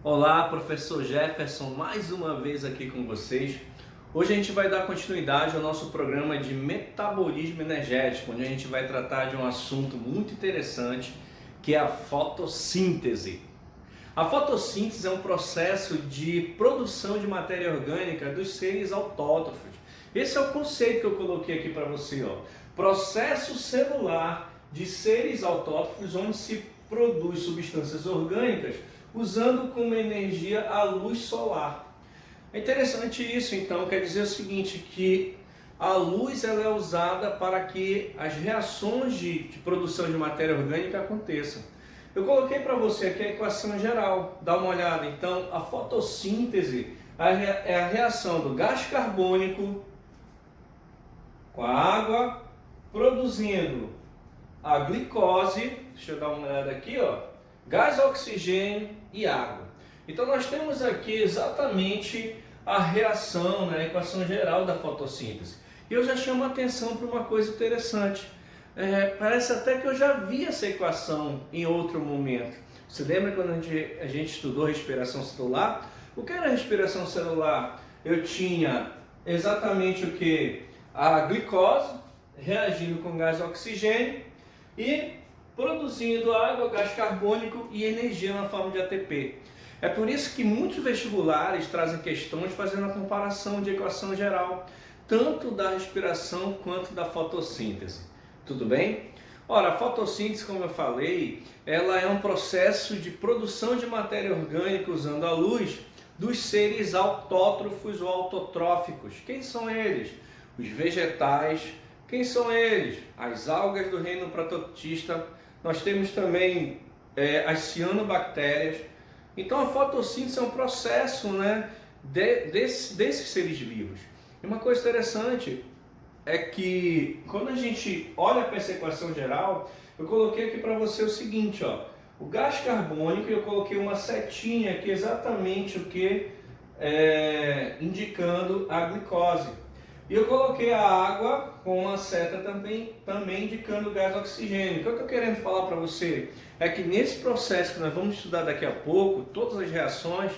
Olá, professor Jefferson, mais uma vez aqui com vocês. Hoje a gente vai dar continuidade ao nosso programa de metabolismo energético, onde a gente vai tratar de um assunto muito interessante, que é a fotossíntese. A fotossíntese é um processo de produção de matéria orgânica dos seres autótrofos. Esse é o conceito que eu coloquei aqui para você, ó. Processo celular de seres autótrofos, onde se produz substâncias orgânicas usando como energia a luz solar. É interessante isso, então, quer dizer o seguinte, que a luz ela é usada para que as reações de produção de matéria orgânica aconteçam. Eu coloquei para você aqui a equação geral, dá uma olhada. Então, a fotossíntese é a reação do gás carbônico com a água, produzindo a glicose, deixa eu dar uma olhada aqui, ó, gás, oxigênio e água. Então nós temos aqui exatamente a reação, né, a equação geral da fotossíntese. E eu já chamo a atenção para uma coisa interessante. Parece até que eu já vi essa equação em outro momento. Você lembra quando a gente estudou respiração celular? O que era respiração celular? Eu tinha exatamente o que? A glicose reagindo com gás oxigênio e produzindo água, gás carbônico e energia na forma de ATP. É por isso que muitos vestibulares trazem questões fazendo a comparação de equação geral, tanto da respiração quanto da fotossíntese. Tudo bem? Ora, a fotossíntese, como eu falei, ela é um processo de produção de matéria orgânica usando a luz dos seres autótrofos ou autotróficos. Quem são eles? Os vegetais. Quem são eles? As algas do reino prototista. Nós temos também as cianobactérias. Então a fotossíntese é um processo, né, desses seres vivos. E uma coisa interessante é que quando a gente olha para essa equação geral, eu coloquei aqui para você o seguinte, ó, o gás carbônico, eu coloquei uma setinha aqui exatamente o que indicando a glicose. E eu coloquei a água com uma seta também indicando o gás oxigênio. O que eu estou querendo falar para você é que nesse processo que nós vamos estudar daqui a pouco, todas as reações,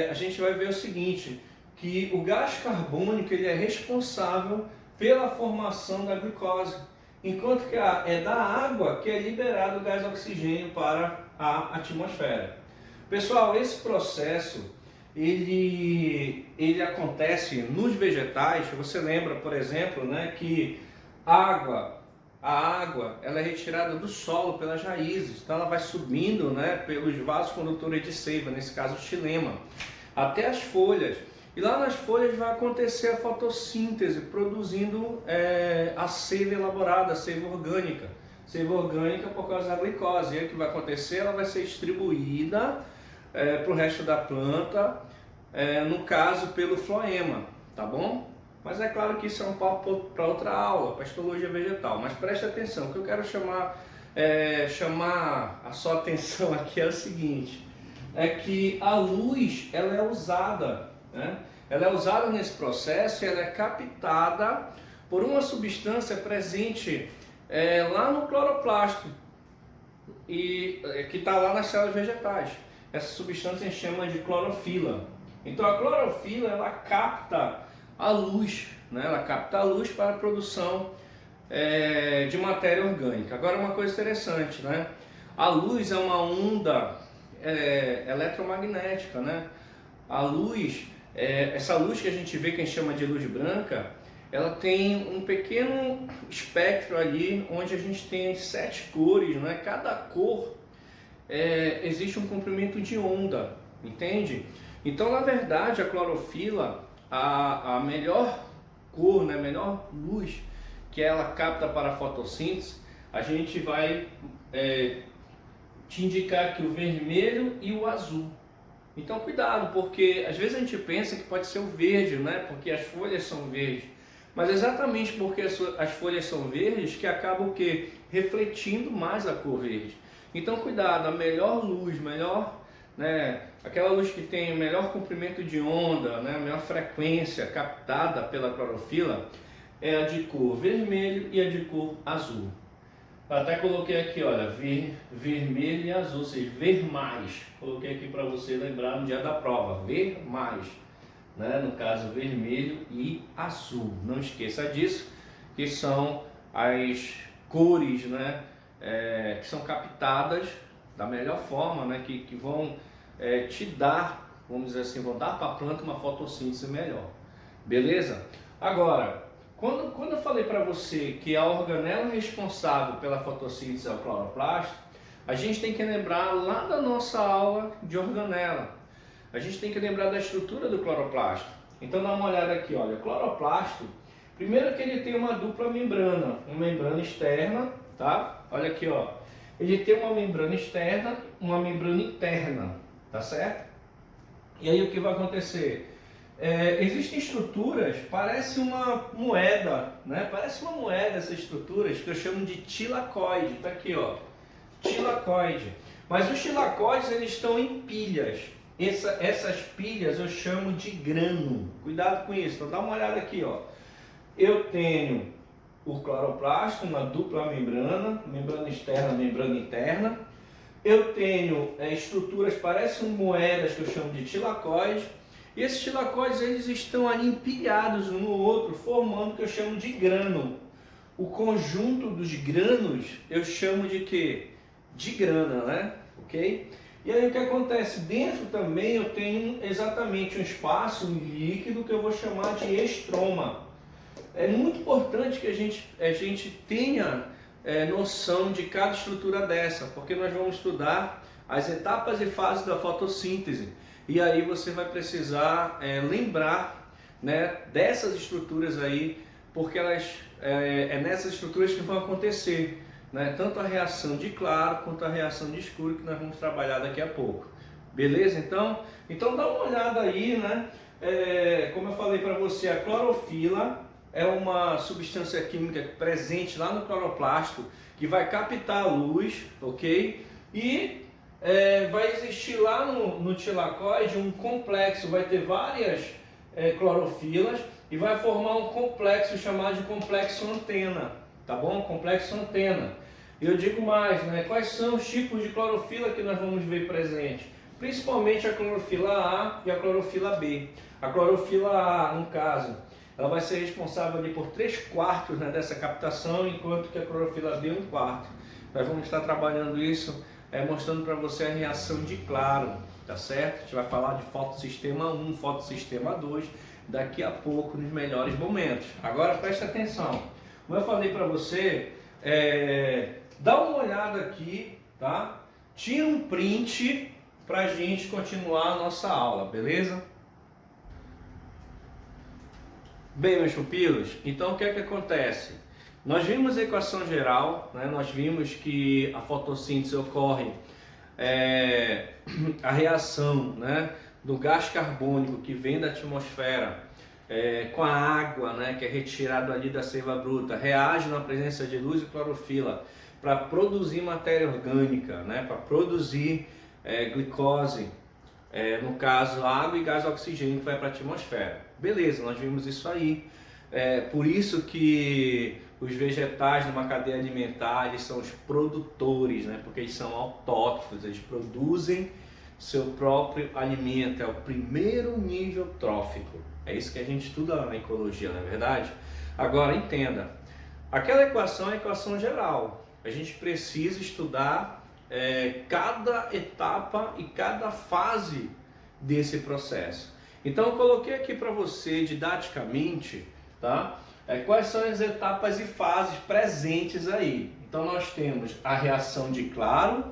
a gente vai ver o seguinte, que o gás carbônico ele é responsável pela formação da glicose, enquanto que é da água que é liberado o gás oxigênio para a atmosfera. Pessoal, esse processo ele acontece nos vegetais. Você lembra, por exemplo, né, que a água ela é retirada do solo pelas raízes, então ela vai subindo, né, pelos vasos condutores de seiva, nesse caso o xilema, até as folhas. E lá nas folhas vai acontecer a fotossíntese, produzindo a seiva elaborada, a seiva orgânica. Seiva orgânica por causa da glicose. E aí o que vai acontecer? Ela vai ser distribuída para o resto da planta, no caso pelo floema, tá bom? Mas é claro que isso é um papo para outra aula, para histologia vegetal. Mas preste atenção, o que eu quero chamar a sua atenção aqui é o seguinte, é que a luz ela é usada, né? Ela é usada nesse processo e ela é captada por uma substância presente lá no cloroplasto, e que está lá nas células vegetais. Essa substância a gente chama de clorofila. Então a clorofila ela capta a luz, né? Ela capta a luz para a produção de matéria orgânica. Agora uma coisa interessante, né? A luz é uma onda eletromagnética, né? A luz, essa luz que a gente vê, que a gente chama de luz branca, ela tem um pequeno espectro ali, onde a gente tem as 7 cores, né? Cada cor existe um comprimento de onda, entende? Então, na verdade, a clorofila, a melhor cor, né, a melhor luz que ela capta para a fotossíntese, a gente vai te indicar aqui o vermelho e o azul. Então, cuidado, porque às vezes a gente pensa que pode ser o verde, né, porque as folhas são verdes. Mas exatamente porque as folhas são verdes que acabam o quê? Refletindo mais a cor verde. Então cuidado, a melhor luz, né, aquela luz que tem o melhor comprimento de onda, né, a melhor frequência captada pela clorofila é a de cor vermelho e a de cor azul. Até coloquei aqui, olha, vermelho e azul, ou seja, ver mais. Coloquei aqui para você lembrar no dia da prova, ver mais, né? No caso, vermelho e azul. Não esqueça disso, que são as cores, né? Que são captadas da melhor forma, né? Que vão te dar, vamos dizer assim, vão dar para a planta uma fotossíntese melhor. Beleza? Agora, quando eu falei para você que a organela responsável pela fotossíntese é o cloroplasto, a gente tem que lembrar lá da nossa aula de organela. A gente tem que lembrar da estrutura do cloroplasto. Então dá uma olhada aqui, olha, o cloroplasto, primeiro que ele tem uma dupla membrana, uma membrana externa, tá? Olha aqui, ó, ele tem uma membrana externa, uma membrana interna, tá certo? E aí o que vai acontecer? Existem estruturas, parece uma moeda, né? Parece uma moeda essas estruturas que eu chamo de tilacoide. Tá aqui, ó, tilacoide. Mas os tilacoides eles estão em pilhas. Essas pilhas eu chamo de grano. Cuidado com isso. Então dá uma olhada aqui, ó. Eu tenho o cloroplasto, uma dupla membrana, membrana externa, membrana interna. Eu tenho estruturas, parecem moedas que eu chamo de tilacoide. E esses tilacoides eles estão ali empilhados um no outro, formando o que eu chamo de grano. O conjunto dos granos eu chamo de quê? De grana, né? Ok? E aí o que acontece? Dentro também eu tenho exatamente um espaço líquido que eu vou chamar de estroma. É muito importante que a gente tenha noção de cada estrutura dessa, porque nós vamos estudar as etapas e fases da fotossíntese. E aí você vai precisar lembrar, né, dessas estruturas aí, porque elas nessas estruturas que vão acontecer, né, tanto a reação de claro quanto a reação de escuro, que nós vamos trabalhar daqui a pouco. Beleza? Então dá uma olhada aí, né? Como eu falei para você, a clorofila é uma substância química presente lá no cloroplasto que vai captar a luz, ok? E vai existir lá no tilacoide um complexo, vai ter várias clorofilas e vai formar um complexo chamado de complexo antena, tá bom? Complexo antena. E eu digo mais, né? Quais são os tipos de clorofila que nós vamos ver presente? Principalmente a clorofila A e a clorofila B. A clorofila A, no caso, ela vai ser responsável ali por 3/4, né, dessa captação, enquanto que a clorofila B 1/4. Nós vamos estar trabalhando isso mostrando para você a reação de claro, tá certo? A gente vai falar de fotossistema 1, fotossistema 2, daqui a pouco nos melhores momentos. Agora presta atenção, como eu falei para você, dá uma olhada aqui, tá? Tira um print para a gente continuar a nossa aula, beleza? Bem, meus pupilos, então o que é que acontece? Nós vimos a equação geral, né? Nós vimos que a fotossíntese ocorre, a reação, né, do gás carbônico que vem da atmosfera com a água, né, que é retirado ali da seiva bruta, reage na presença de luz e clorofila para produzir matéria orgânica, né, para produzir glicose, no caso água e gás oxigênio que vai para a atmosfera. Beleza, nós vimos isso aí. Por isso que os vegetais numa cadeia alimentar eles são os produtores, né? Porque eles são autótrofos, eles produzem seu próprio alimento, é o primeiro nível trófico. É isso que a gente estuda lá na ecologia, não é verdade? Agora entenda, aquela equação é a equação geral. A gente precisa estudar cada etapa e cada fase desse processo. Então eu coloquei aqui para você didaticamente, tá? Quais são as etapas e fases presentes aí. Então nós temos a reação de claro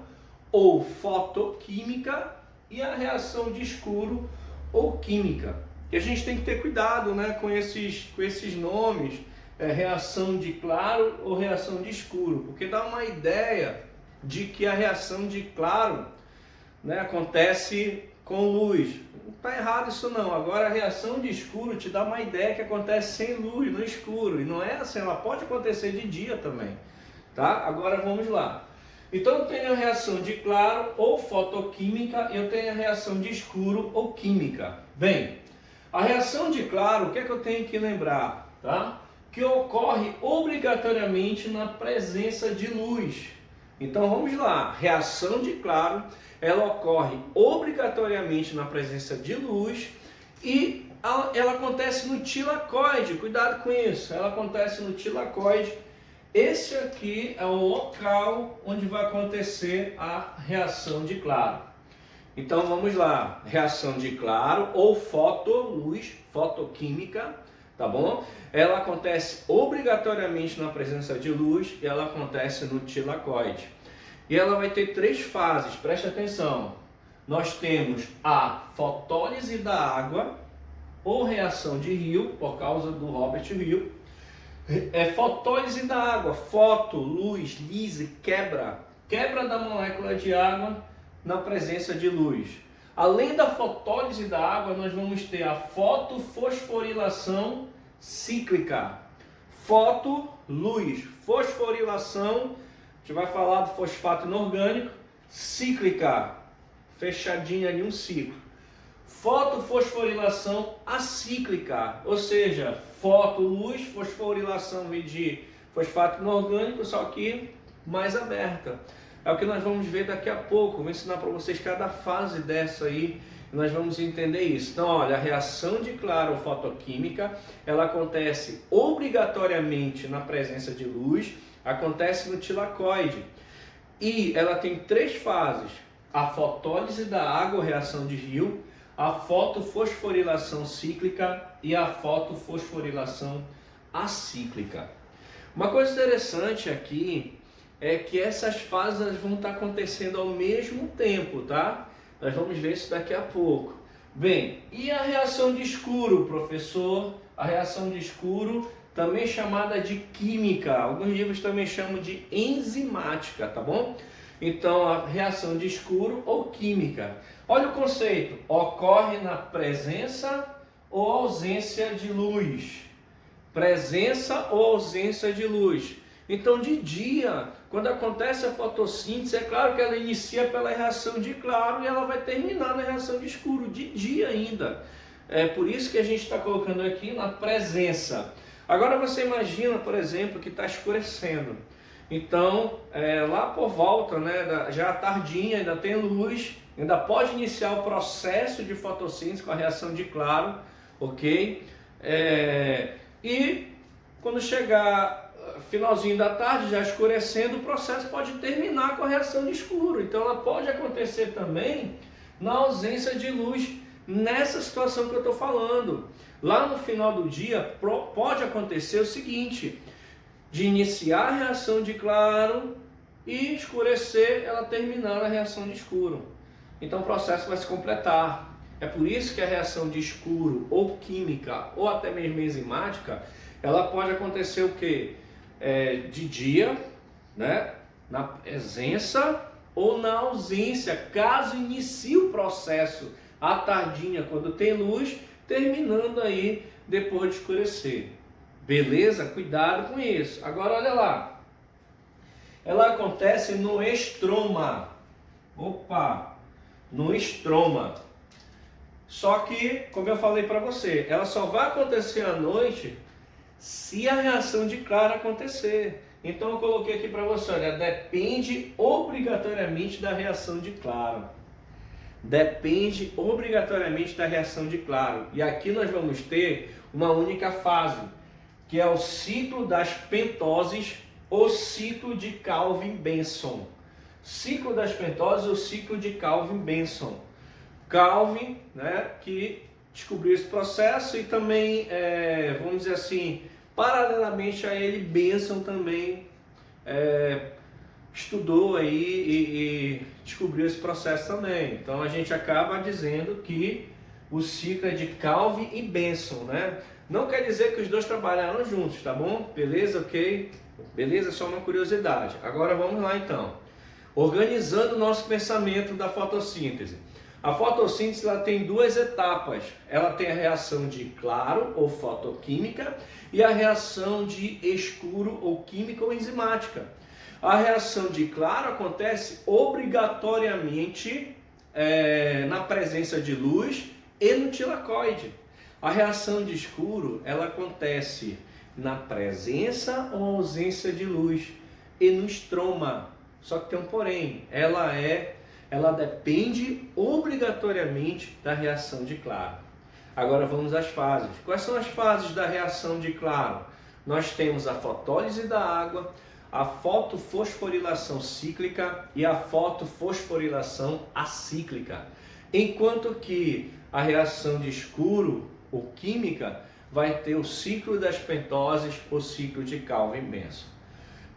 ou fotoquímica e a reação de escuro ou química. E a gente tem que ter cuidado, né, com esses nomes, reação de claro ou reação de escuro, porque dá uma ideia de que a reação de claro, né, acontece com luz. Não está errado isso não. Agora a reação de escuro te dá uma ideia que acontece sem luz, no escuro. E não é assim, ela pode acontecer de dia também. Tá? Agora vamos lá. Então eu tenho a reação de claro ou fotoquímica, eu tenho a reação de escuro ou química. Bem, a reação de claro, o que é que eu tenho que lembrar? Tá? que ocorre obrigatoriamente na presença de luz. Então vamos lá, reação de claro, ela ocorre obrigatoriamente na presença de luz e ela acontece no tilacoide, cuidado com isso, ela acontece no tilacoide. Esse aqui é o local onde vai acontecer a reação de claro. Então vamos lá, reação de claro ou fotoluz, fotoquímica, tá bom? Ela acontece obrigatoriamente na presença de luz e ela acontece no tilacoide. E ela vai ter três fases, preste atenção. Nós temos a fotólise da água ou reação de Hill, por causa do Robert Hill. Fotólise da água, foto, luz, lise, quebra da molécula de água na presença de luz. Além da fotólise da água, nós vamos ter a fotofosforilação cíclica. Foto, luz, fosforilação, a gente vai falar do fosfato inorgânico, cíclica, fechadinha ali um ciclo. Fotofosforilação acíclica, ou seja, foto, luz, fosforilação de fosfato inorgânico, só que mais aberta. É o que nós vamos ver daqui a pouco. Vou ensinar para vocês cada fase dessa aí. E nós vamos entender isso. Então, olha, a reação de claro fotoquímica, ela acontece obrigatoriamente na presença de luz, acontece no tilacoide. E ela tem três fases: a fotólise da água, reação de Hill, a fotofosforilação cíclica e a fotofosforilação acíclica. Uma coisa interessante aqui é que essas fases vão estar acontecendo ao mesmo tempo, tá? Nós vamos ver isso daqui a pouco. Bem, e a reação de escuro, professor? A reação de escuro, também chamada de química, alguns livros também chamam de enzimática, tá bom? Então, a reação de escuro ou química. Olha o conceito, ocorre na presença ou ausência de luz. Presença ou ausência de luz. Então, de dia, quando acontece a fotossíntese, é claro que ela inicia pela reação de claro e ela vai terminar na reação de escuro, de dia ainda. É por isso que a gente está colocando aqui na presença. Agora você imagina, por exemplo, que está escurecendo. Então, lá por volta, né, já tardinha, ainda tem luz, ainda pode iniciar o processo de fotossíntese com a reação de claro, ok? E quando chegar finalzinho da tarde, já escurecendo, o processo pode terminar com a reação de escuro. Então ela pode acontecer também na ausência de luz, nessa situação que eu estou falando. Lá no final do dia pode acontecer o seguinte: de iniciar a reação de claro e escurecer, ela terminar na reação de escuro. Então o processo vai se completar. É por isso que a reação de escuro ou química ou até mesmo enzimática, ela pode acontecer o quê? De dia, né? Na presença ou na ausência, caso inicie o processo à tardinha, quando tem luz, terminando aí depois de escurecer. Beleza? Cuidado com isso. Agora olha lá, ela acontece no estroma. No estroma. Só que, como eu falei para você, ela só vai acontecer à noite se a reação de claro acontecer. Então eu coloquei aqui para você, olha, depende obrigatoriamente da reação de claro. Depende obrigatoriamente da reação de claro. E aqui nós vamos ter uma única fase, que é o ciclo das pentoses ou ciclo de Calvin-Benson. Ciclo das pentoses ou ciclo de Calvin-Benson. Calvin, né, que descobriu esse processo e também, vamos dizer assim, paralelamente a ele, Benson também estudou aí e descobriu esse processo também. Então a gente acaba dizendo que o ciclo é de Calvin e Benson, né? Não quer dizer que os dois trabalharam juntos, tá bom? Beleza, ok? Beleza, só uma curiosidade. Agora vamos lá então. Organizando o nosso pensamento da fotossíntese. A fotossíntese ela tem duas etapas. Ela tem a reação de claro ou fotoquímica e a reação de escuro ou química ou enzimática. A reação de claro acontece obrigatoriamente na presença de luz e no tilacoide. A reação de escuro ela acontece na presença ou ausência de luz e no estroma. Só que tem um porém, ela depende obrigatoriamente da reação de Claro. Agora vamos às fases. Quais são as fases da reação de Claro? Nós temos a fotólise da água, a fotofosforilação cíclica e a fotofosforilação acíclica. Enquanto que a reação de escuro ou química vai ter o ciclo das pentoses, o ciclo de Calvin-Benson.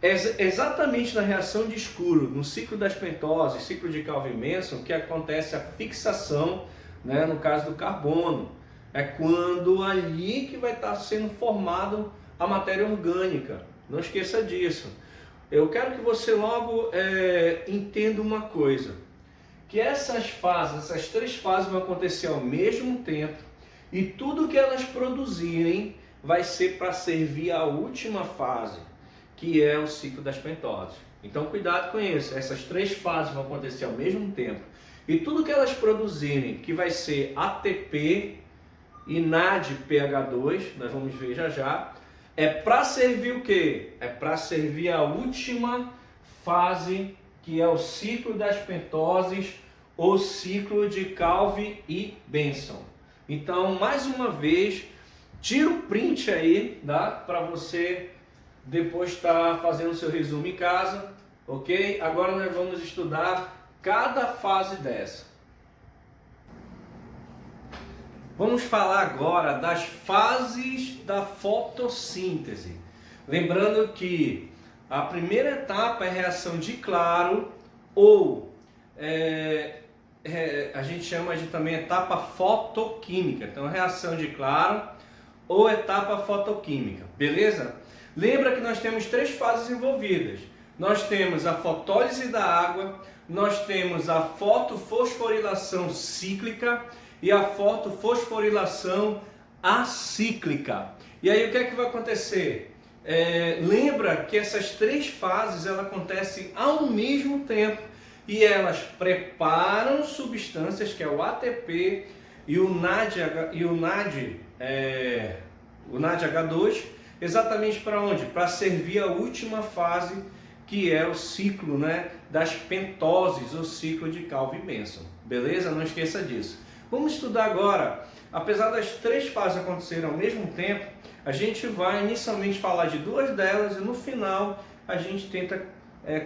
Exatamente na reação de escuro, no ciclo das pentoses, ciclo de Calvin-Benson, que acontece a fixação, né, no caso do carbono. É quando ali que vai estar sendo formado a matéria orgânica. Não esqueça disso. Eu quero que você logo entenda uma coisa, que essas fases, essas três fases vão acontecer ao mesmo tempo e tudo que elas produzirem vai ser para servir a última fase, que é o ciclo das pentoses. Então cuidado com isso, essas três fases vão acontecer ao mesmo tempo e tudo que elas produzirem, que vai ser ATP e NADPH2, nós vamos ver já já, é para servir o quê? É para servir a última fase, que é o ciclo das pentoses, ou ciclo de Calvin e Benson. Então, mais uma vez, tira o print aí, tá? Para você depois estar fazendo o seu resumo em casa, ok? Agora nós vamos estudar cada fase dessa. Vamos falar agora das fases da fotossíntese. Lembrando que a primeira etapa é a reação de Claro, ou a gente chama de também etapa fotoquímica. Então, reação de Claro ou etapa fotoquímica, beleza? Lembra que nós temos três fases envolvidas. Nós temos a fotólise da água, nós temos a fotofosforilação cíclica e a fotofosforilação acíclica. E aí o que é que vai acontecer? Lembra que essas três fases elas acontecem ao mesmo tempo e elas preparam substâncias, que é o ATP e o NADH2, exatamente para onde? Para servir a última fase, que é o ciclo, né, das pentoses, o ciclo de Calvin-Benson. Beleza? Não esqueça disso. Vamos estudar agora, apesar das três fases acontecerem ao mesmo tempo, a gente vai inicialmente falar de duas delas e no final a gente tenta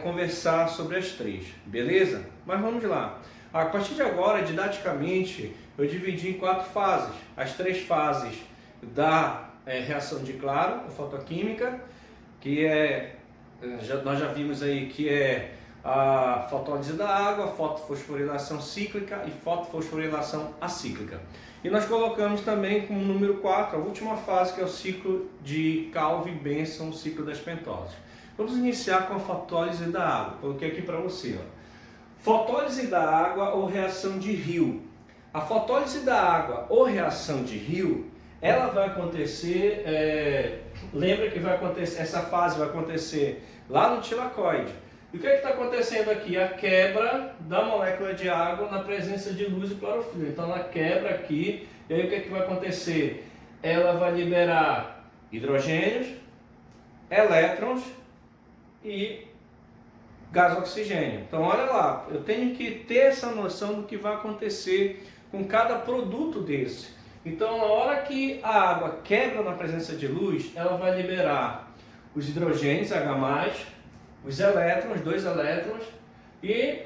conversar sobre as três, beleza? Mas vamos lá. A partir de agora, didaticamente, eu dividi em quatro fases. As três fases da reação de Claro, a fotoquímica, que nós já vimos aí que é a fotólise da água, fotofosforilação cíclica e fotofosforilação acíclica. E nós colocamos também como número 4 a última fase, que é o ciclo de Calvin-Benson, o ciclo das pentoses. Vamos iniciar com a fotólise da água. Coloquei aqui para você, ó. Fotólise da água ou reação de Hill. A fotólise da água ou reação de Hill, ela vai acontecer, lembra que vai acontecer, essa fase vai acontecer lá no tilacoide. E o que está acontecendo aqui? A quebra da molécula de água na presença de luz e clorofila. Então ela quebra aqui, e aí o que vai acontecer? Ela vai liberar hidrogênios, elétrons e gás oxigênio. Então olha lá, eu tenho que ter essa noção do que vai acontecer com cada produto desse. Então na hora que a água quebra na presença de luz, ela vai liberar os hidrogênios H+, os elétrons, 2 elétrons, e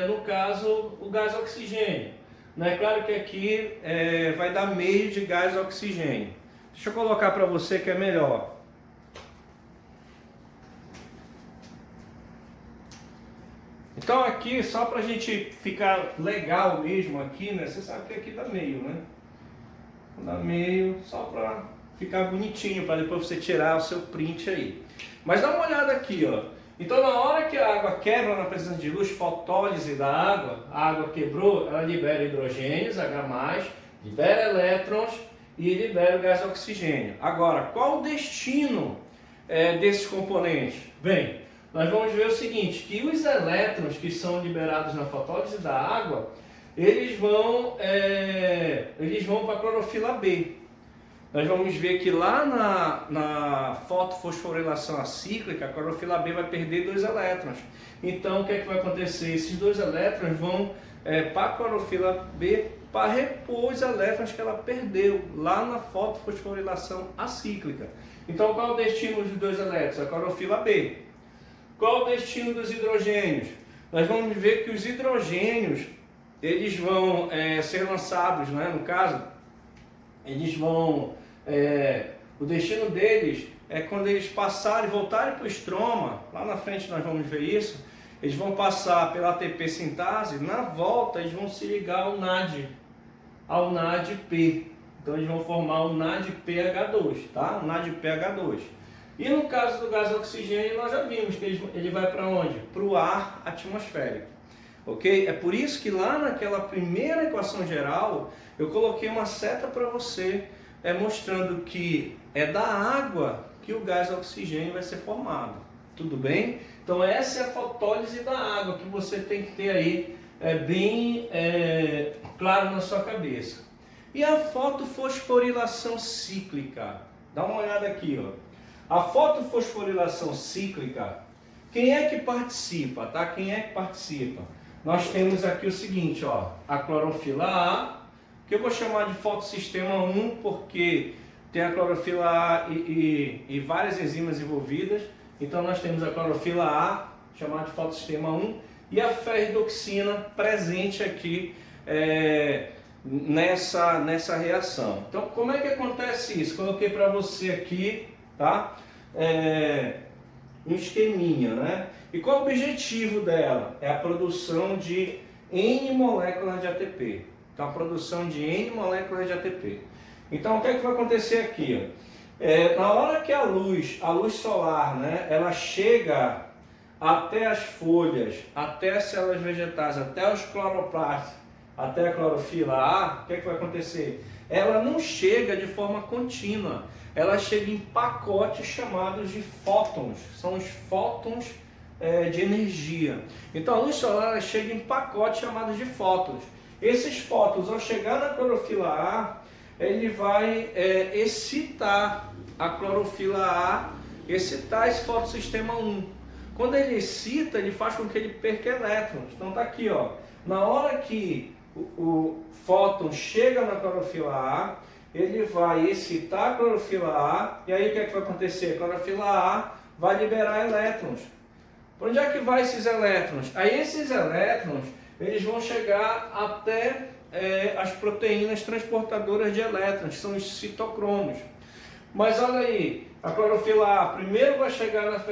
no caso o gás oxigênio. Não é claro que aqui vai dar meio de gás oxigênio. Deixa eu colocar para você que é melhor. Então aqui, só para a gente ficar legal mesmo aqui, né? Você sabe que aqui dá meio, né? Dá meio, só para ficar bonitinho, para depois você tirar o seu print aí. Mas dá uma olhada aqui, ó. Então na hora que a água quebra na presença de luz, fotólise da água, a água quebrou, ela libera hidrogênios, H+, libera elétrons e libera o gás oxigênio. Agora, qual o destino desses componentes? Bem, nós vamos ver o seguinte, que os elétrons que são liberados na fotólise da água, eles vão para a clorofila B. nós vamos ver que lá na fotofosforilação acíclica, a clorofila B vai perder 2 elétrons. Então, o que é que vai acontecer? Esses 2 elétrons vão para a clorofila B para repor os elétrons que ela perdeu lá na fotofosforilação acíclica. Então, qual é o destino dos 2 elétrons? A clorofila B. Qual é o destino dos hidrogênios? Nós vamos ver que os hidrogênios, eles vão ser lançados, né? No caso, eles vão... o destino deles é quando eles passarem, voltarem para o estroma, lá na frente nós vamos ver isso, eles vão passar pela ATP sintase, na volta eles vão se ligar ao NADP. Então eles vão formar o NADPH2, tá? O NADPH2. E no caso do gás oxigênio, nós já vimos que ele vai para onde? Para o ar atmosférico. Ok? É por isso que lá naquela primeira equação geral, eu coloquei uma seta para você, mostrando que é da água que o gás oxigênio vai ser formado. Tudo bem? Então essa é a fotólise da água que você tem que ter aí bem claro na sua cabeça. E a fotofosforilação cíclica? Dá uma olhada aqui, ó. A fotofosforilação cíclica, quem é que participa, tá? Quem é que participa? Nós temos aqui o seguinte, ó, a clorofila A, que eu vou chamar de fotossistema 1, porque tem a clorofila A e várias enzimas envolvidas. Então nós temos a clorofila A, chamada de fotossistema 1, e a ferridoxina presente aqui nessa reação. Então como é que acontece isso? Coloquei para você aqui, tá? Um esqueminha, né? E qual o objetivo dela? É a produção de N moléculas de ATP. Então a produção de N moléculas de ATP. Então o que é que vai acontecer aqui? Na hora que a luz solar, né, ela chega até as folhas, até as células vegetais, até os cloroplastos, até a clorofila A, o que é que vai acontecer? Ela não chega de forma contínua, ela chega em pacotes chamados de fótons, são os fótons de energia. Então a luz solar chega em pacotes chamados de fótons. Esses fótons, ao chegar na clorofila A, ele vai excitar a clorofila A, excitar esse fotossistema 1. Quando ele excita, ele faz com que ele perca elétrons. Então tá aqui, ó. Na hora que o fóton chega na clorofila A, ele vai excitar a clorofila A, e aí o que é que vai acontecer? A clorofila A vai liberar elétrons. Para onde é que vai esses elétrons? Aí esses elétrons, eles vão chegar até as proteínas transportadoras de elétrons, que são os citocromos. Mas olha aí, a clorofila A primeiro vai chegar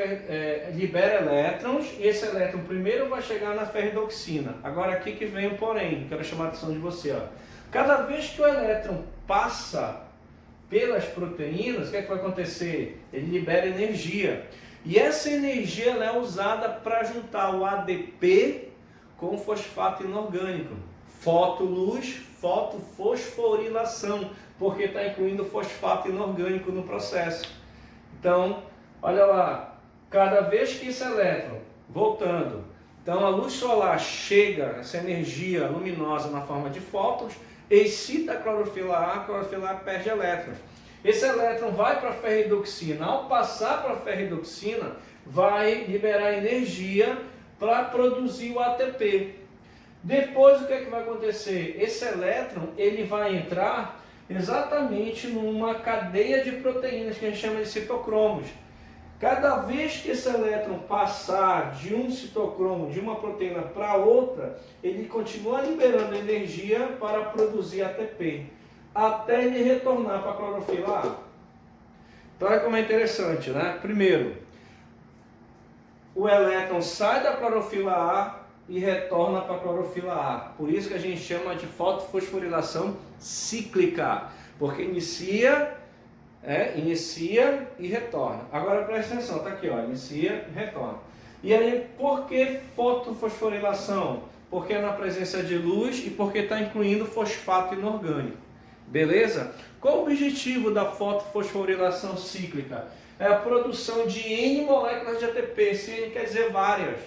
libera elétrons, e esse elétron primeiro vai chegar na ferridoxina. Agora aqui que vem o porém, quero chamar a atenção de você, ó. Cada vez que o elétron passa pelas proteínas, o que é que vai acontecer? Ele libera energia. E essa energia ela é usada para juntar o ADP com o fosfato inorgânico. Fotoluz, fotofosforilação, porque está incluindo fosfato inorgânico no processo. Então, olha lá, cada vez que esse elétron, voltando, então a luz solar chega, essa energia luminosa na forma de fótons, excita a clorofila A perde elétrons. Esse elétron vai para a ferridoxina, ao passar para a ferridoxina, vai liberar energia para produzir o ATP. Depois o que é que vai acontecer? Esse elétron ele vai entrar exatamente numa cadeia de proteínas que a gente chama de citocromos. Cada vez que esse elétron passar de um citocromo, de uma proteína para outra, ele continua liberando energia para produzir ATP, até ele retornar para a clorofila A. Então olha como é interessante, né? Primeiro, o elétron sai da clorofila A e retorna para a clorofila A. Por isso que a gente chama de fotofosforilação cíclica, porque inicia e retorna. Agora presta atenção, tá aqui, ó, inicia e retorna. E aí, por que fotofosforilação? Porque é na presença de luz e porque está incluindo fosfato inorgânico. Beleza? Qual o objetivo da fotofosforilação cíclica? É a produção de N moléculas de ATP, N quer dizer várias.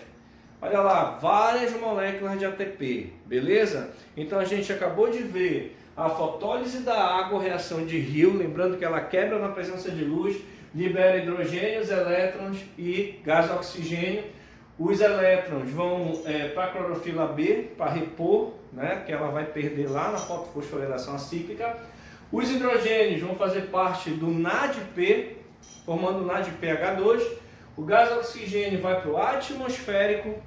Olha lá, várias moléculas de ATP, beleza? Então a gente acabou de ver a fotólise da água, reação de Hill, lembrando que ela quebra na presença de luz, libera hidrogênios, elétrons e gás oxigênio. Os elétrons vão para a clorofila B, para repor, né, que ela vai perder lá na fotofosforilação acíclica. Os hidrogênios vão fazer parte do NADP, formando o NADPH2. O gás oxigênio vai para o atmosférico.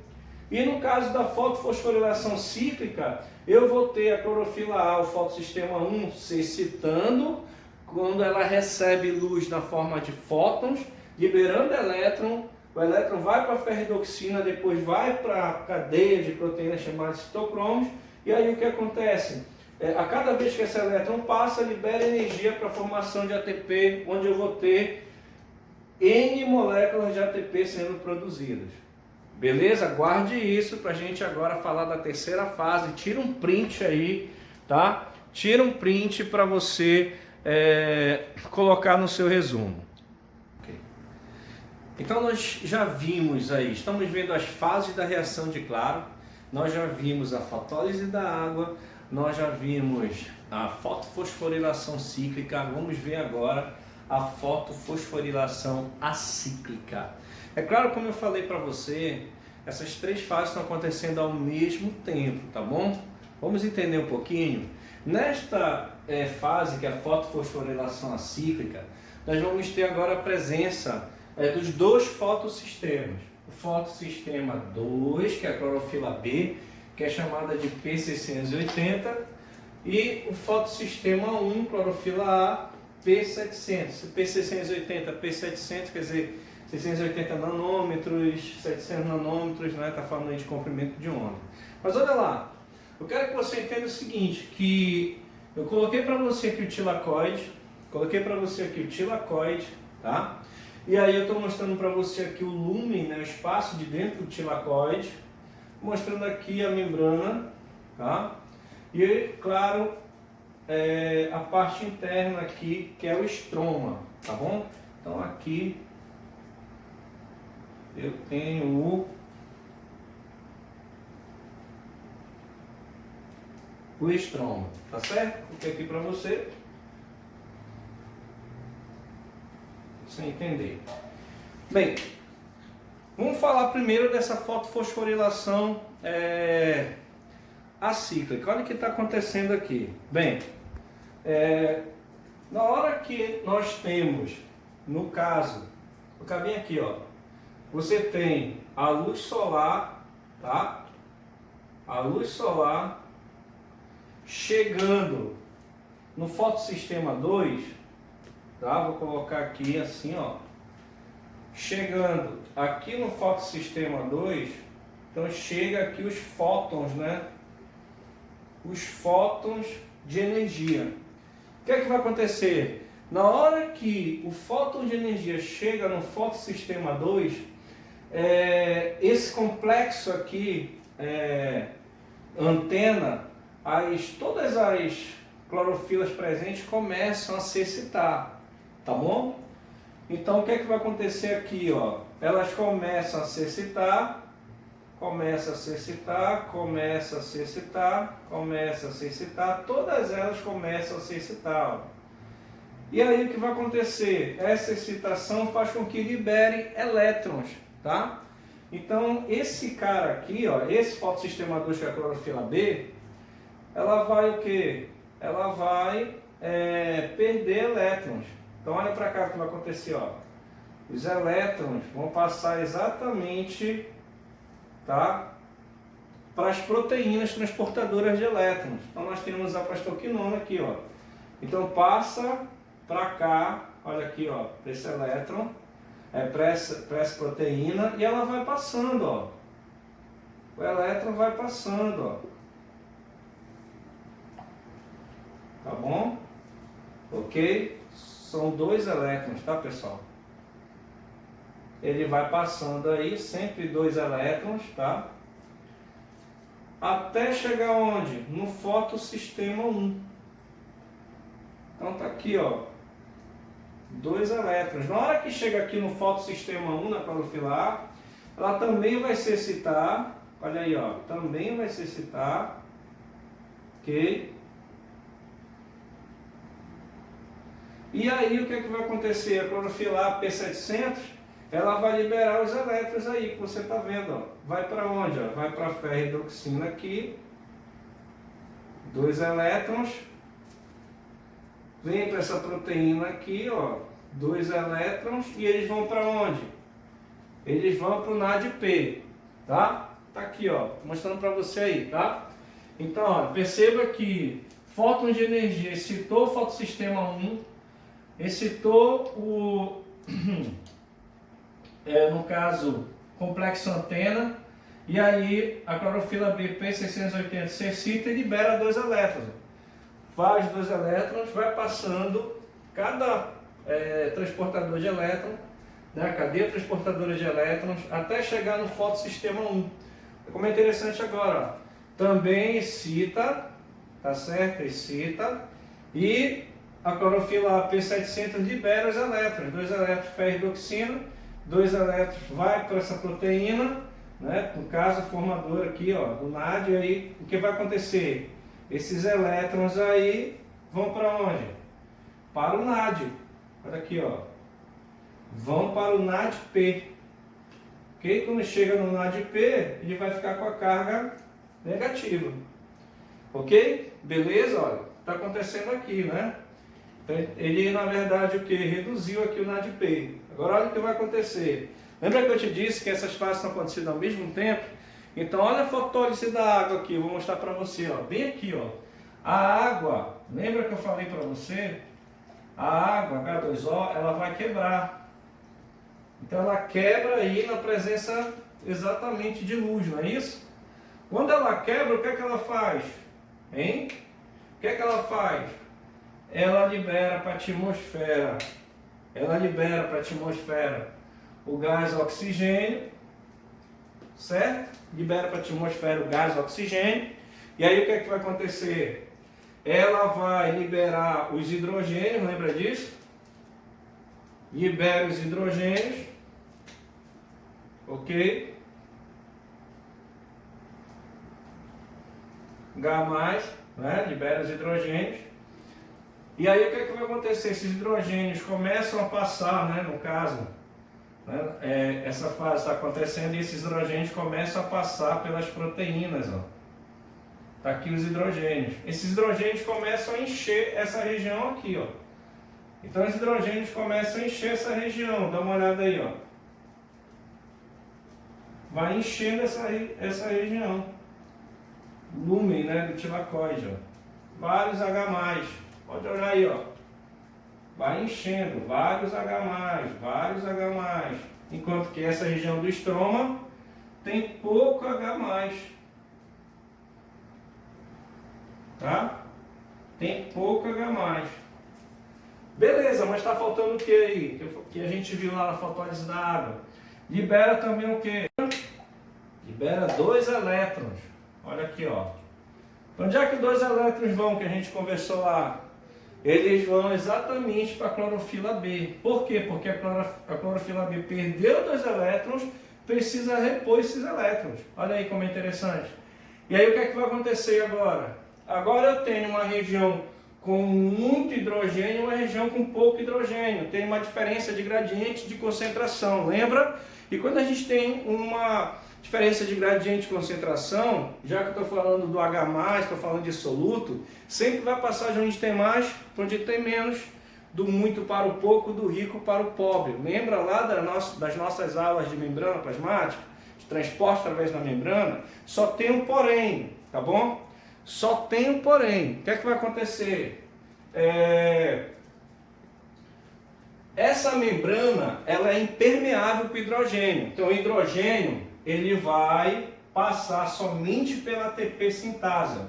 E no caso da fotofosforilação cíclica, eu vou ter a clorofila A, o fotossistema 1, se excitando quando ela recebe luz na forma de fótons, liberando elétron. O elétron vai para a ferridoxina, depois vai para a cadeia de proteínas chamada citocromos. E aí o que acontece? A cada vez que esse elétron passa, libera energia para a formação de ATP, onde eu vou ter N moléculas de ATP sendo produzidas. Beleza? Guarde isso para a gente agora falar da terceira fase. Tira um print aí, tá? Tira um print para você colocar no seu resumo. Okay. Então nós já vimos aí, estamos vendo as fases da reação de Claro. Nós já vimos a fotólise da água, nós já vimos a fotofosforilação cíclica. Vamos ver agora a fotofosforilação acíclica. É claro, como eu falei para você, essas três fases estão acontecendo ao mesmo tempo, tá bom? Vamos entender um pouquinho. Nesta fase, que é a fotofosforilação acíclica, nós vamos ter agora a presença dos dois fotossistemas. O fotossistema 2, que é a clorofila B, que é chamada de P680, e o fotossistema 1, clorofila A, P700. P680, P700, quer dizer, 680 nanômetros, 700 nanômetros, né? Tá falando aí de comprimento de onda. Mas olha lá, eu quero que você entenda o seguinte, que eu coloquei para você aqui o tilacoide, tá? E aí eu estou mostrando para você aqui o lúmen, né? O espaço de dentro do tilacoide, mostrando aqui a membrana, tá? E, claro, a parte interna aqui, que é o estroma, tá bom? Então aqui eu tenho o estroma, tá certo? Coloquei aqui para você entender. Bem, vamos falar primeiro dessa fotofosforilação acíclica. Olha o que está acontecendo aqui. Bem, na hora que nós temos, no caso, vou ficar bem aqui, ó. Você tem a luz solar, tá? A luz solar chegando no fotossistema 2, tá? Vou colocar aqui assim, ó. Chegando aqui no fotossistema 2, então chega aqui os fótons, né? Os fótons de energia. O que é que vai acontecer? Na hora que o fóton de energia chega no fotossistema 2, esse complexo aqui, antena, todas as clorofilas presentes começam a se excitar, tá bom? Então o que é que vai acontecer aqui, ó? Elas começam a se excitar, todas elas começam a se excitar, ó. E aí o que vai acontecer? Essa excitação faz com que libere elétrons, tá? Então esse cara aqui, ó, esse fotossistema 2, que é a clorofila B, ela vai o quê? Ela vai perder elétrons. Então olha para cá o que vai acontecer, ó. Os elétrons vão passar exatamente, tá, para as proteínas transportadoras de elétrons. Então nós temos a plastoquinona aqui, ó. Então passa para cá, olha aqui, ó, para esse elétron, para essa proteína, e ela vai passando, ó. O elétron vai passando, ó. Tá bom? Ok? São dois elétrons, tá, pessoal? Ele vai passando aí, sempre dois elétrons, tá? Até chegar onde? No fotossistema 1. Então tá aqui, ó. Dois elétrons. Na hora que chega aqui no fotossistema 1, na clorofila A, ela também vai se excitar, olha aí, ó, também vai se excitar, ok? E aí o que é que vai acontecer? A clorofila P700, ela vai liberar os elétrons aí, que você está vendo, ó. Vai para onde? Ó? Vai para a ferrohidroxina aqui, 2 elétrons, vem para essa proteína aqui, ó, 2 elétrons, e eles vão para onde? Eles vão para o NADP, tá? Tá aqui, ó, mostrando para você aí, tá? Então, ó, perceba que fótons de energia excitou o fotossistema 1, excitou o, no caso, complexo antena, e aí a clorofila B P680 se excita e libera 2 elétrons. Faz 2 elétrons, vai passando cada transportador de elétrons, né, cadeia transportadora de elétrons, até chegar no fotossistema 1. Como é interessante agora, ó, também excita, tá certo? Excita, e a clorofila P700 libera os elétrons, 2 elétrons ferrohidroxina, 2 elétrons vai para essa proteína, né, no caso formador aqui, ó, do NAD, e aí o que vai acontecer? Esses elétrons aí vão para onde? Para o NAD. Olha aqui, ó. Vão para o NADP. Ok? Quando chega no NADP, ele vai ficar com a carga negativa. Ok? Beleza? Olha, está acontecendo aqui, né? Então, ele, na verdade, o que? Reduziu aqui o NADP. Agora, olha o que vai acontecer. Lembra que eu te disse que essas fases estão acontecendo ao mesmo tempo? Então, olha a fotólise da água aqui, eu vou mostrar para você, ó, bem aqui, ó. A água, lembra que eu falei para você? A água, H2O, ela vai quebrar. Então, ela quebra aí na presença exatamente de luz, não é isso? Quando ela quebra, o que é que ela faz? Hein? O que é que ela faz? Ela libera para a atmosfera. Ela libera para a atmosfera o gás oxigênio, certo? Libera para a atmosfera o gás oxigênio. E aí o que é que vai acontecer? Ela vai liberar os hidrogênios, lembra disso? Libera os hidrogênios, ok? H+, né? Libera os hidrogênios. E aí o que é que vai acontecer? Esses hidrogênios começam a passar, né, no caso, né, essa fase está acontecendo e esses hidrogênios começam a passar pelas proteínas, ó. Tá aqui os hidrogênios. Esses hidrogênios começam a encher essa região aqui, ó. Então os hidrogênios começam a encher essa região. Dá uma olhada aí, ó. Vai enchendo essa região. Lúmen, né, do tilacoide, ó. Vários H+. Pode olhar aí, ó. Vai enchendo, vários H+, vários H+. Enquanto que essa região do estroma tem pouco H+. Tá? Tem pouco H+. Beleza, mas está faltando o que aí? Que a gente viu lá na fotólise da água. Libera também o que? Libera 2 elétrons. Olha aqui, ó. Onde é que 2 elétrons vão que a gente conversou lá? Eles vão exatamente para a clorofila B. Por quê? Porque a clorofila B perdeu 2 elétrons, precisa repor esses elétrons. Olha aí como é interessante. E aí o que é que vai acontecer agora? Agora eu tenho uma região com muito hidrogênio e uma região com pouco hidrogênio. Tem uma diferença de gradiente de concentração, lembra? E quando a gente tem uma diferença de gradiente de concentração, já que eu estou falando do H+, estou falando de soluto, sempre vai passar de onde tem mais para onde tem menos, do muito para o pouco, do rico para o pobre. Lembra lá das nossas aulas de membrana plasmática, de transporte através da membrana? Só tem um porém, tá bom? Só tem um porém. O que é que vai acontecer? Essa membrana, ela é impermeável para o hidrogênio. Então o hidrogênio, ele vai passar somente pela ATP sintase.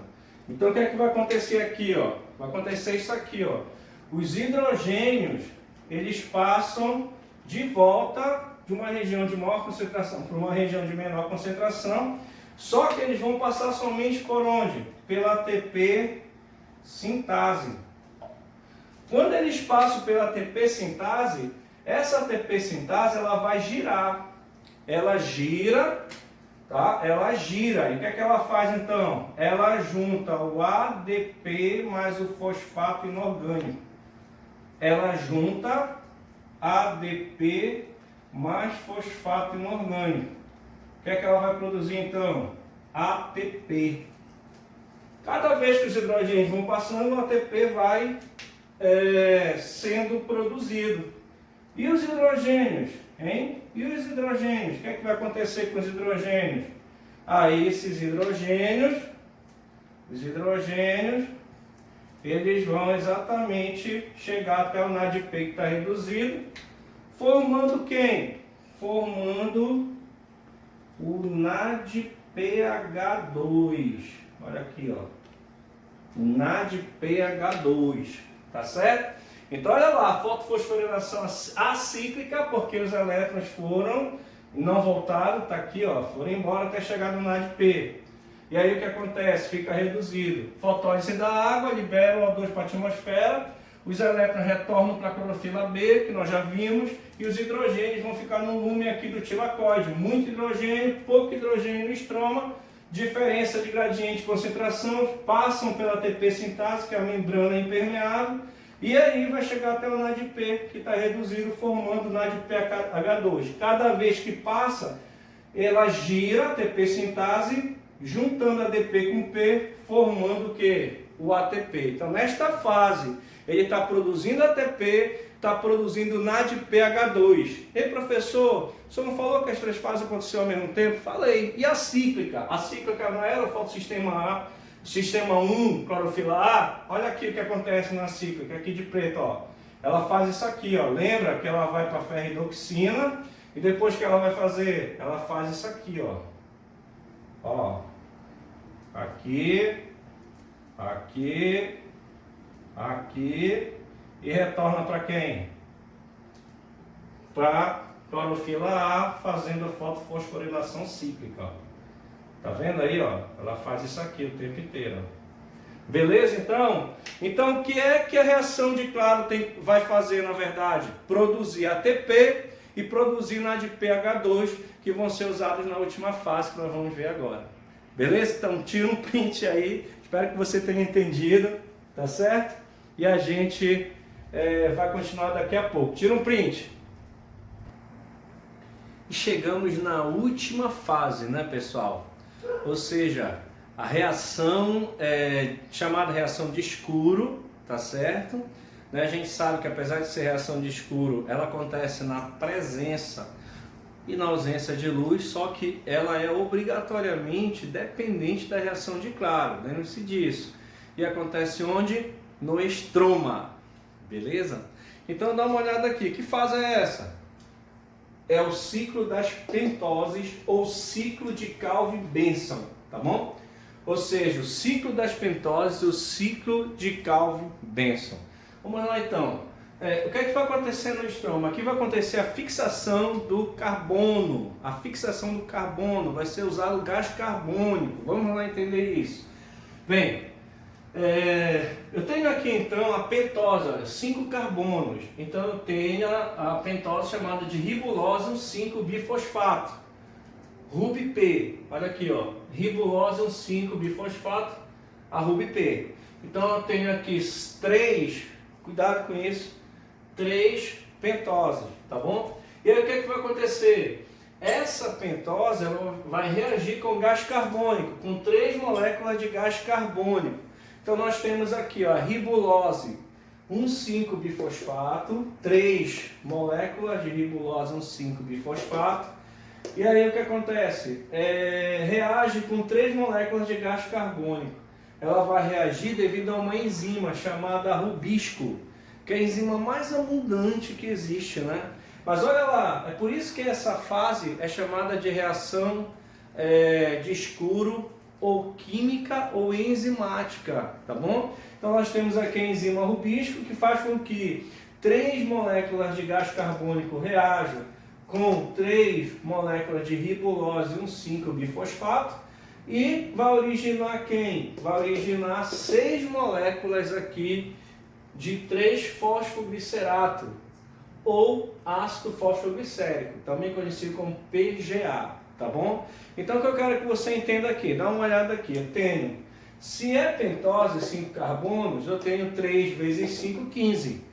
Então o que é que vai acontecer aqui, ó? Vai acontecer isso aqui, ó. Os hidrogênios, eles passam de volta de uma região de maior concentração para uma região de menor concentração, só que eles vão passar somente por onde? Pela ATP sintase. Quando eles passam pela ATP sintase, essa ATP sintase ela vai girar. ela gira, tá? Ela gira. E o que é que ela faz então? Ela junta o ADP mais o fosfato inorgânico. Ela junta ADP mais fosfato inorgânico. O que é que ela vai produzir então? ATP. Cada vez que os hidrogênios vão passando, o ATP vai sendo produzido. E os hidrogênios, hein? E os hidrogênios? O que é que vai acontecer com os hidrogênios? Aí esses hidrogênios, eles vão exatamente chegar até o NADP que está reduzido, formando quem? Formando o NADPH2. Olha aqui, ó. O NADPH2, tá certo? Então olha lá, fotofosforilação acíclica, porque os elétrons não voltaram, tá aqui, ó, foram embora até chegar no NADP. E aí o que acontece? Fica reduzido. Fotólise da água, libera o O2 para a atmosfera, os elétrons retornam para a clorofila B, que nós já vimos, e os hidrogênios vão ficar no lume aqui do tilacoide. Muito hidrogênio, pouco hidrogênio no estroma, diferença de gradiente de concentração, passam pela ATP sintase, que é a membrana impermeável, e aí vai chegar até o NADP, que está reduzido, formando o NADPH2. Cada vez que passa, ela gira a ATP sintase, juntando ADP com P, formando o quê? O ATP. Então, nesta fase, ele está produzindo ATP, está produzindo NADPH2. Ei, professor, o senhor não falou que as três fases aconteceram ao mesmo tempo? Falei. E a cíclica? A cíclica não era o fotossistema A, sistema 1, clorofila A? Olha aqui o que acontece na cíclica, aqui de preto, ó. Ela faz isso aqui, ó. Lembra que ela vai para a ferridoxina e depois que ela vai fazer? Ela faz isso aqui, ó. Ó. Aqui, aqui, aqui e retorna para quem? Para clorofila A, fazendo a fotofosforilação cíclica. Ó. Tá vendo aí, ó? Ela faz isso aqui o tempo inteiro. Beleza, então? Então, o que é que a reação de claro vai fazer, na verdade? Produzir ATP e produzir NADPH2, que vão ser usados na última fase, que nós vamos ver agora. Beleza? Então, tira um print aí. Espero que você tenha entendido, tá certo? E a gente vai continuar daqui a pouco. Tira um print. E chegamos na última fase, né, pessoal? Ou seja, a reação chamada reação de escuro, tá certo? Né? A gente sabe que apesar de ser reação de escuro, ela acontece na presença e na ausência de luz, só que ela é obrigatoriamente dependente da reação de claro, lembre-se disso. E acontece onde? No estroma, beleza? Então dá uma olhada aqui, que fase é essa? É o ciclo das pentoses ou ciclo de Calvin-Benson, tá bom? Ou seja, o ciclo das pentoses, o ciclo de Calvin-Benson. Vamos lá então. O que é que vai acontecer no estroma? Aqui vai acontecer a fixação do carbono. A fixação do carbono, vai ser usado o gás carbônico. Vamos lá entender isso. Bem, eu tenho aqui então a pentose, olha, 5 carbonos. Então eu tenho a pentose chamada de ribulose 5-bifosfato, RuBP. Olha aqui, ó, ribulose 5-bifosfato, a RuBP. Então eu tenho aqui 3, cuidado com isso, 3 pentoses, tá bom? E aí o que é que vai acontecer? Essa pentose ela vai reagir com gás carbônico, com 3 moléculas de gás carbônico. Então nós temos aqui, ó, ribulose 1,5-bifosfato, 3 moléculas de ribulose 1,5-bifosfato. E aí o que acontece? Reage com 3 moléculas de gás carbônico. Ela vai reagir devido a uma enzima chamada rubisco, que é a enzima mais abundante que existe, né? Mas olha lá, é por isso que essa fase é chamada de reação de escuro, ou química ou enzimática, tá bom? Então nós temos aqui a enzima rubisco, que faz com que 3 moléculas de gás carbônico reajam com 3 moléculas de ribulose 1,5-bifosfato e vai originar quem? Vai originar 6 moléculas aqui de 3-fosfoglicerato, ou ácido fosfoglicérico, também conhecido como PGA, tá bom? Então o que eu quero que você entenda aqui, dá uma olhada aqui, eu tenho, se é pentose, 5 carbonos, eu tenho 3 vezes 5, 15.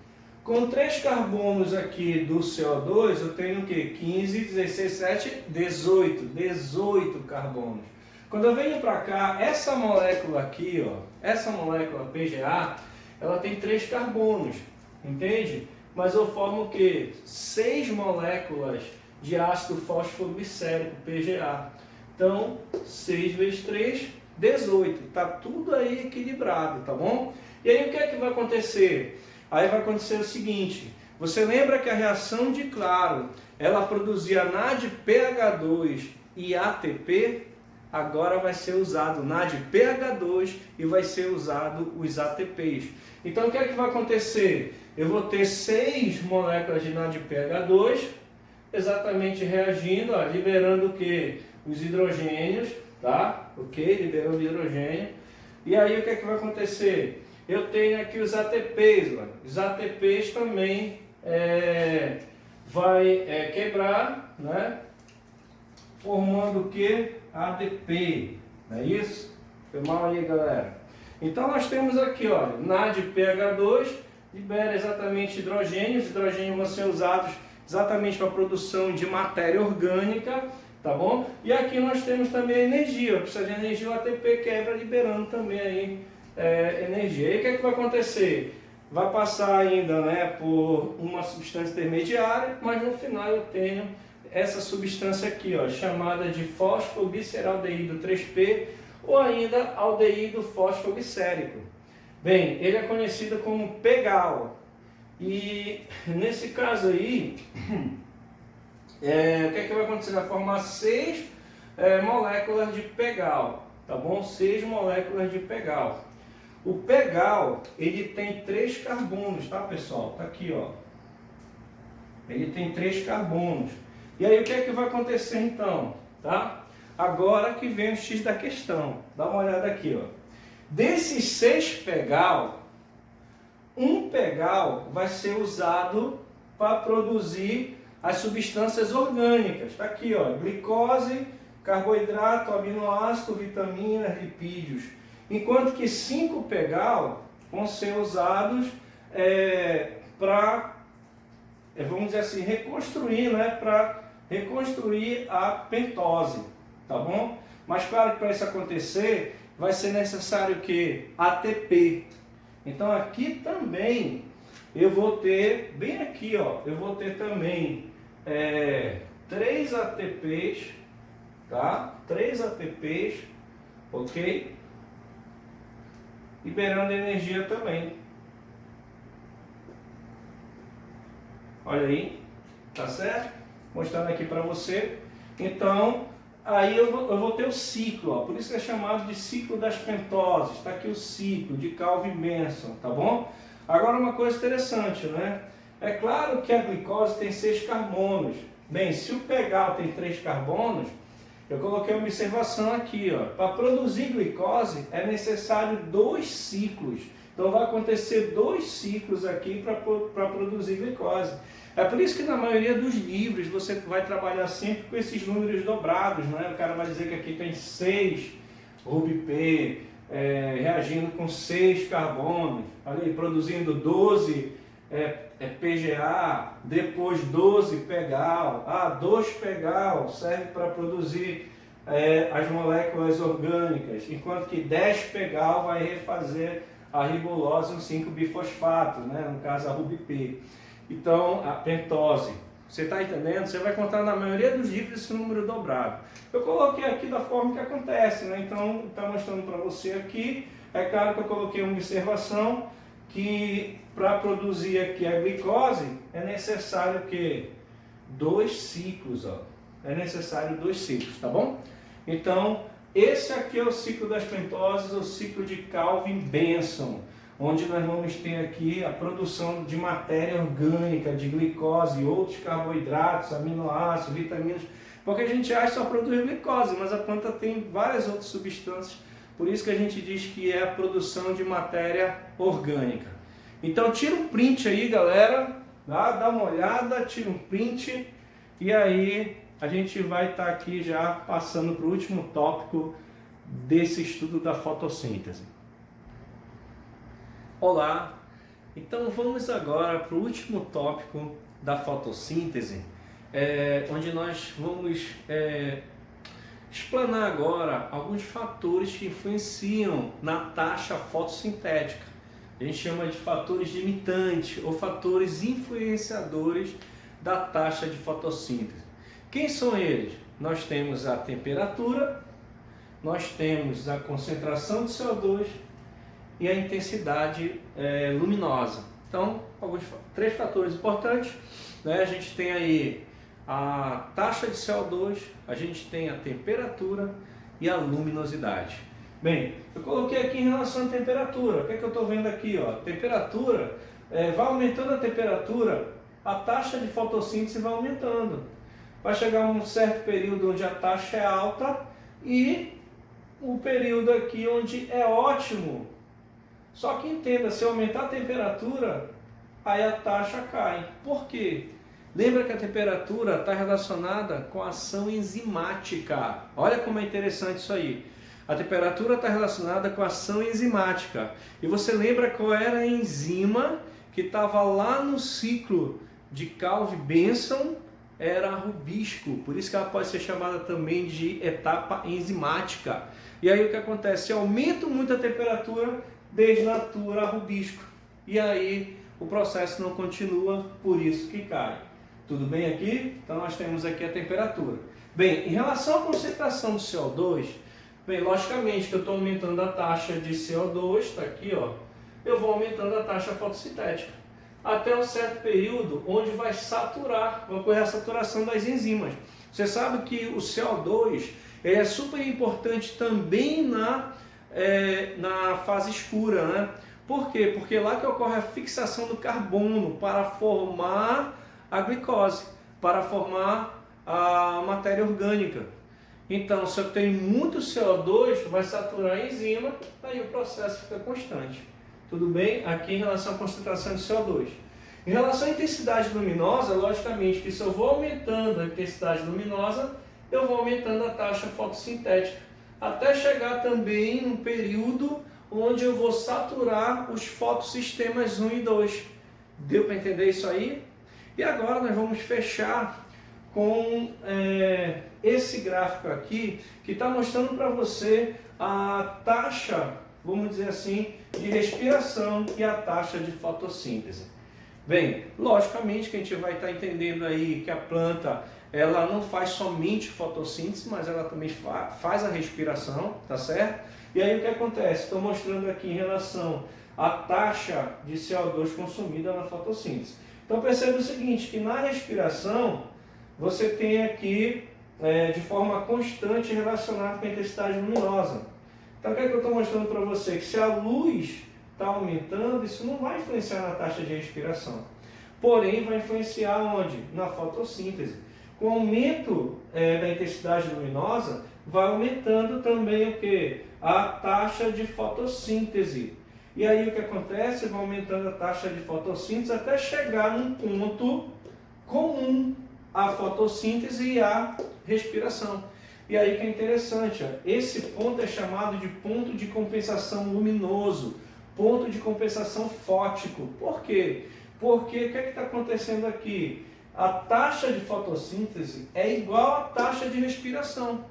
Com 3 carbonos aqui do CO2, eu tenho o quê? 15, 16, 7, 18 carbonos. Quando eu venho para cá, essa molécula aqui, ó, essa molécula PGA, ela tem 3 carbonos, entende? Mas eu formo o quê? 6 moléculas de ácido fosfoglicérico, PGA. Então, 6 vezes 3, 18. Tá tudo aí equilibrado, tá bom? E aí o que é que vai acontecer? Aí vai acontecer o seguinte, você lembra que a reação de claro, ela produzia NADPH2 e ATP? Agora vai ser usado NADPH2 e vai ser usado os ATPs. Então o que é que vai acontecer? Eu vou ter 6 moléculas de NADPH2 exatamente reagindo, ó, liberando o que? Os hidrogênios, tá? Ok? Liberando hidrogênio. E aí o que é que vai acontecer? Eu tenho aqui os ATPs, ó. Os ATPs também vai quebrar, né? Formando o que? ADP, não é isso? Foi mal aí, galera. Então nós temos aqui, olha, NADPH2 libera exatamente hidrogênios. Os hidrogênios vão ser usados exatamente para a produção de matéria orgânica, tá bom? E aqui nós temos também energia. Precisa de energia, o ATP quebra, liberando também aí energia. E aí o que é que vai acontecer? Vai passar ainda, né, por uma substância intermediária, mas no final eu tenho essa substância aqui, ó, chamada de fosfogliceraldeído 3P ou ainda aldeído fosfoglicérico. Bem, ele é conhecido como PGAL. E nesse caso aí, o que é que vai acontecer? Vai formar 6 moléculas de PGAL, tá bom? 6 moléculas de PGAL. O PGAL, ele tem 3 carbonos, tá, pessoal? Tá aqui, ó. Ele tem 3 carbonos. E aí o que é que vai acontecer então, tá? Agora que vem o X da questão. Dá uma olhada aqui, ó. Desses 6 PGAL, um PGAL vai ser usado para produzir as substâncias orgânicas. Está aqui, ó, glicose, carboidrato, aminoácido, vitaminas, lipídios. Enquanto que 5 PGAL vão ser usados para, vamos dizer assim, reconstruir, né, para reconstruir a pentose, tá bom? Mas claro que para isso acontecer, vai ser necessário o quê? ATP. Então aqui também eu vou ter, bem aqui, ó, eu vou ter também 3 ATPs, tá? 3 ATPs, ok? Liberando energia também. Olha aí, tá certo? Mostrando aqui para você. Então, aí eu vou ter o ciclo, ó, por isso que é chamado de ciclo das pentoses. Está aqui o ciclo de Calvin-Benson, tá bom? Agora uma coisa interessante, né? É claro que a glicose tem 6 carbonos. Bem, se o PGAL tem 3 carbonos, eu coloquei uma observação aqui, ó. Para produzir glicose é necessário 2 ciclos. Então vai acontecer 2 ciclos aqui para produzir glicose. É por isso que na maioria dos livros você vai trabalhar sempre com esses números dobrados, né? O cara vai dizer que aqui tem 6 RuBP, reagindo com 6 carbonos, ali, produzindo 12 PGA, depois 12 PGAL, 2 PGAL serve para produzir as moléculas orgânicas, enquanto que 10 PGAL vai refazer a ribulose, um 5-bifosfato, né? No caso a RuBP. Então, a pentose. Você está entendendo? Você vai encontrar na maioria dos livros esse número dobrado. Eu coloquei aqui da forma que acontece, né? Então, está mostrando para você aqui. É claro que eu coloquei uma observação que para produzir aqui a glicose é necessário que 2 ciclos, ó. É necessário 2 ciclos, tá bom? Então, esse aqui é o ciclo das pentoses, o ciclo de Calvin-Benson, onde nós vamos ter aqui a produção de matéria orgânica, de glicose, outros carboidratos, aminoácidos, vitaminas, porque a gente acha que só produz glicose, mas a planta tem várias outras substâncias, por isso que a gente diz que é a produção de matéria orgânica. Então tira um print aí, galera, Dá uma olhada, tira um print e aí a gente vai estar aqui já passando para o último tópico desse estudo da fotossíntese. Olá, então vamos agora para o último tópico da fotossíntese, onde nós vamos explanar agora alguns fatores que influenciam na taxa fotossintética. A gente chama de fatores limitantes ou fatores influenciadores da taxa de fotossíntese. Quem são eles? Nós temos a temperatura, nós temos a concentração de CO2 e a intensidade luminosa. Então, três fatores importantes, né? A gente tem aí a taxa de CO2, a gente tem a temperatura e a luminosidade. Bem, eu coloquei aqui em relação à temperatura. O que é que eu estou vendo aqui? Ó? Temperatura, vai aumentando a temperatura, a taxa de fotossíntese vai aumentando. Vai chegar um certo período onde a taxa é alta e o período aqui onde é ótimo. Só que entenda, se aumentar a temperatura, aí a taxa cai. Por quê? Lembra que a temperatura está relacionada com a ação enzimática. Olha como é interessante isso aí. A temperatura está relacionada com a ação enzimática. E você lembra qual era a enzima que estava lá no ciclo de Calvin-Benson? Era a rubisco. Por isso que ela pode ser chamada também de etapa enzimática. E aí o que acontece? Se aumenta muito a temperatura, desnatura a rubisco. E aí o processo não continua, por isso que cai. Tudo bem aqui? Então nós temos aqui a temperatura. Bem, em relação à concentração de CO2, bem, logicamente que eu estou aumentando a taxa de CO2, está aqui, ó, eu vou aumentando a taxa fotossintética. Até um certo período onde vai saturar, vai ocorrer a saturação das enzimas. Você sabe que o CO2 é super importante também na fase escura, né? Por quê? Porque é lá que ocorre a fixação do carbono para formar a glicose, para formar a matéria orgânica. Então, se eu tenho muito CO2, vai saturar a enzima, aí o processo fica constante. Tudo bem? Aqui em relação à concentração de CO2. Em relação à intensidade luminosa, logicamente que se eu vou aumentando a intensidade luminosa, eu vou aumentando a taxa fotossintética, até chegar também num período onde eu vou saturar os fotossistemas 1 e 2. Deu para entender isso aí? E agora nós vamos fechar com esse gráfico aqui, que está mostrando para você a taxa, vamos dizer assim, de respiração e a taxa de fotossíntese. Bem, logicamente que a gente vai estar entendendo aí que a planta, ela não faz somente fotossíntese, mas ela também faz a respiração, tá certo? E aí o que acontece? Estou mostrando aqui em relação à taxa de CO2 consumida na fotossíntese. Então perceba o seguinte, que na respiração você tem aqui de forma constante relacionado com a intensidade luminosa. Então o que é que eu estou mostrando para você? Que se a luz está aumentando, isso não vai influenciar na taxa de respiração. Porém, vai influenciar onde? Na fotossíntese. Com o aumento da intensidade luminosa, vai aumentando também o que? A taxa de fotossíntese. E aí o que acontece? Vai aumentando a taxa de fotossíntese até chegar num ponto comum à fotossíntese e à respiração. E aí que é interessante, ó, esse ponto é chamado de ponto de compensação luminoso, ponto de compensação fótico. Por quê? Porque o que é que está acontecendo aqui? A taxa de fotossíntese é igual à taxa de respiração.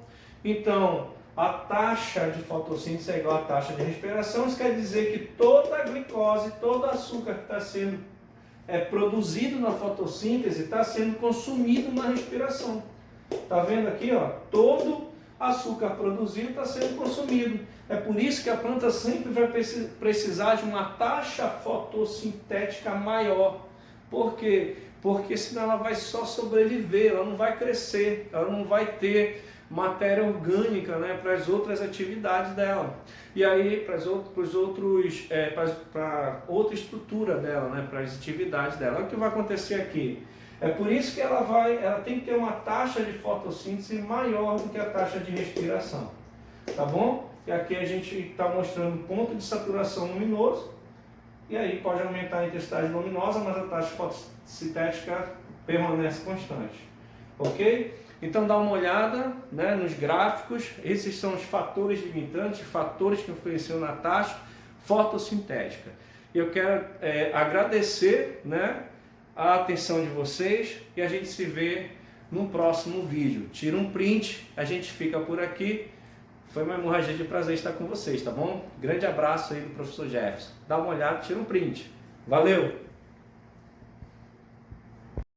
Então, a taxa de fotossíntese é igual à taxa de respiração. Isso quer dizer que toda a glicose, todo o açúcar que está sendo produzido na fotossíntese está sendo consumido na respiração. Está vendo aqui, ó? Todo açúcar produzido está sendo consumido. É por isso que a planta sempre vai precisar de uma taxa fotossintética maior. Por quê? Porque senão ela vai só sobreviver, ela não vai crescer, ela não vai ter matéria orgânica, né, para as outras atividades dela. E aí para outra estrutura dela, né, para as atividades dela. Olha o que vai acontecer aqui. É por isso que ela tem que ter uma taxa de fotossíntese maior do que a taxa de respiração. Tá bom? E aqui a gente está mostrando o ponto de saturação luminoso, e aí pode aumentar a intensidade luminosa, mas a taxa fotossintética permanece constante. Ok? Então dá uma olhada, né, nos gráficos, esses são os fatores limitantes, fatores que influenciam na taxa fotossintética. Eu quero agradecer, né, a atenção de vocês e a gente se vê no próximo vídeo. Tira um print, a gente fica por aqui. Foi uma hemorragia de prazer estar com vocês, tá bom? Grande abraço aí do professor Jefferson. Dá uma olhada, tira um print. Valeu!